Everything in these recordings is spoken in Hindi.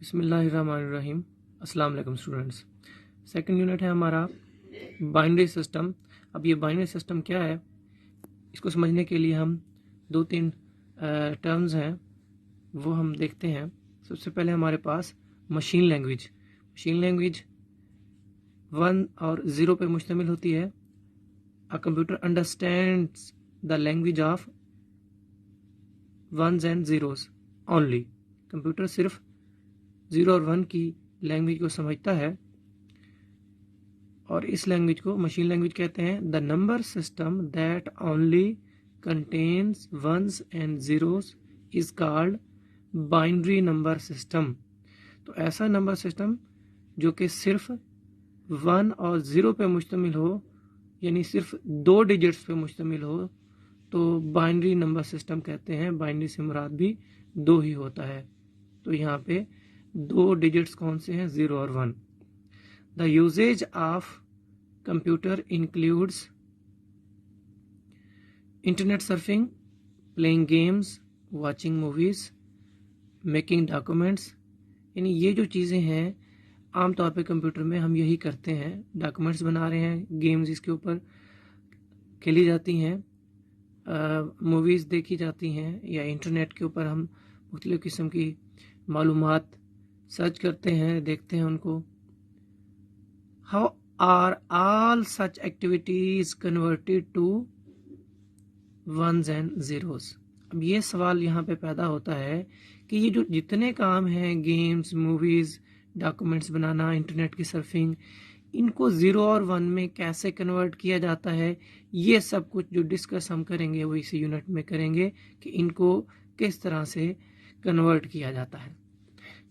बिस्मिल्लाहिर्रहमानिर्रहीम। अस्सलाम वालेकुम स्टूडेंट्स। सेकंड यूनिट है हमारा बाइनरी सिस्टम। अब ये बाइनरी सिस्टम क्या है, इसको समझने के लिए हम दो तीन टर्म्स हैं वो हम देखते हैं। सबसे पहले हमारे पास मशीन लैंग्वेज। मशीन लैंग्वेज 1 और 0 पे मुश्तमिल होती है। A computer understands the language of 1s and 0s only. Computer सिर्फ 0 और 1 की लैंग्वेज को समझता है और इस लैंग्वेज को मशीन लैंग्वेज कहते हैं। The number system that only contains 1s and 0s is called binary number system. तो ऐसा नंबर सिस्टम जो कि सिर्फ 1 और 0 पे मुश्तमिल हो, यानी सिर्फ 2 डिजिट्स पे मुश्तमिल हो, तो बाइनरी नंबर सिस्टम कहते हैं। बाइनरी से मुराद भी 2 ही होता है। तो यहाँ पे 2 डिजिट्स कौन से हैं, 0 और 1। The usages of computer includes internet surfing, playing games, watching movies, making documents. यानी ये जो चीज़ें हैं आमतौर पे कंप्यूटर में हम यही करते हैं। डॉक्यूमेंट्स बना रहे हैं, गेम्स इसके ऊपर खेली जाती हैं, मूवीज़ देखी जाती हैं, या इंटरनेट के ऊपर हम मुख्तलिफ़ किस्म की मालूमात सर्च करते हैं, देखते हैं उनको। How are all such activities converted to 1s and 0s। अब ये सवाल यहाँ पे पैदा होता है कि ये जो जितने काम हैं, गेम्स, मूवीज़, डॉक्यूमेंट्स बनाना, इंटरनेट की सर्फिंग, इनको 0 और 1 में कैसे कन्वर्ट किया जाता है, ये सब कुछ जो डिस्कस हम करेंगे वो इसी यूनिट में करेंगे कि इनको किस तरह से कन्वर्ट किया जाता है।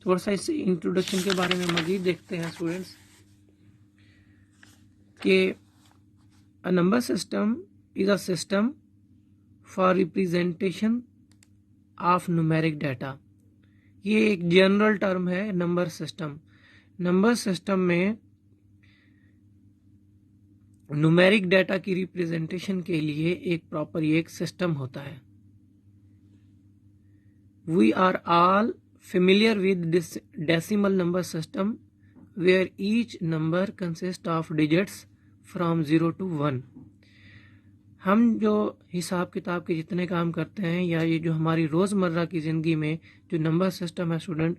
थोड़ा सा इस इंट्रोडक्शन के बारे में मज़ीद देखते हैं स्टूडेंट्स कि a number system is a system for representation of numeric data. ये एक जनरल टर्म है नंबर सिस्टम। नंबर सिस्टम में न्यूमेरिक डाटा की रिप्रेजेंटेशन के लिए एक प्रॉपर एक सिस्टम होता है। We are all familiar with this decimal number system where each number consists of digits from 0 to 1। हम जो हिसाब किताब के जितने काम करते हैं या ये जो हमारी रोज़मर्रा की ज़िंदगी में जो नंबर सिस्टम है स्टूडेंट,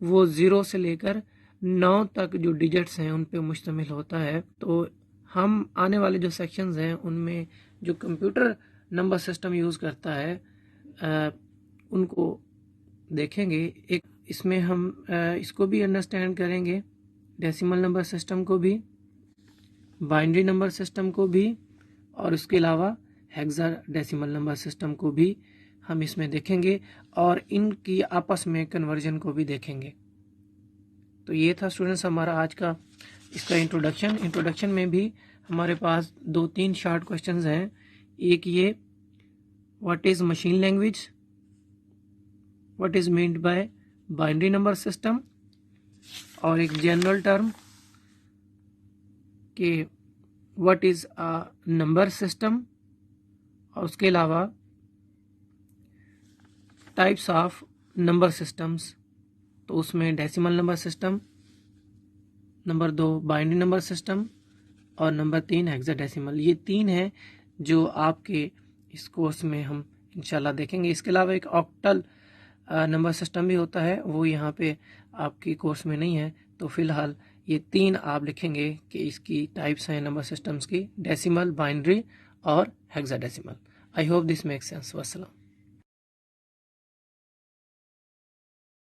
वो 0 से लेकर 9 तक जो डिजिट्स हैं उन पे मुश्तमिल होता है। तो हम आने वाले जो सेक्शंस हैं उनमें जो कंप्यूटर नंबर सिस्टम यूज़ करता है उनको देखेंगे। एक इसमें हम इसको भी अंडरस्टैंड करेंगे, डेसिमल नंबर सिस्टम को भी, बाइनरी नंबर सिस्टम को भी, और उसके अलावा हेक्साडेसिमल नंबर सिस्टम को भी हम इसमें देखेंगे और इनकी आपस में कन्वर्जन को भी देखेंगे। तो ये था स्टूडेंट्स हमारा आज का इसका इंट्रोडक्शन में भी हमारे पास 2-3 शॉर्ट क्वेश्चंस हैं। एक ये, what is machine language, what is meant by binary number system, और एक जनरल टर्म कि what is a number system, और उसके अलावा टाइप्स ऑफ नंबर सिस्टम्स। तो उसमें decimal number system, number 2 binary number system, और नंबर 3 हेक्साडेसिमल। ये 3 हैं जो आपके इस कोर्स में हम इंशाल्लाह देखेंगे। इसके अलावा एक ऑक्टल नंबर सिस्टम भी होता है, वो यहाँ पे आपकी कोर्स में नहीं है। तो फिलहाल ये 3 आप लिखेंगे कि इसकी टाइप्स हैं नंबर सिस्टम्स की, डेसिमल, बाइनरी और hexadecimal. I hope this makes sense. वस्सलाम।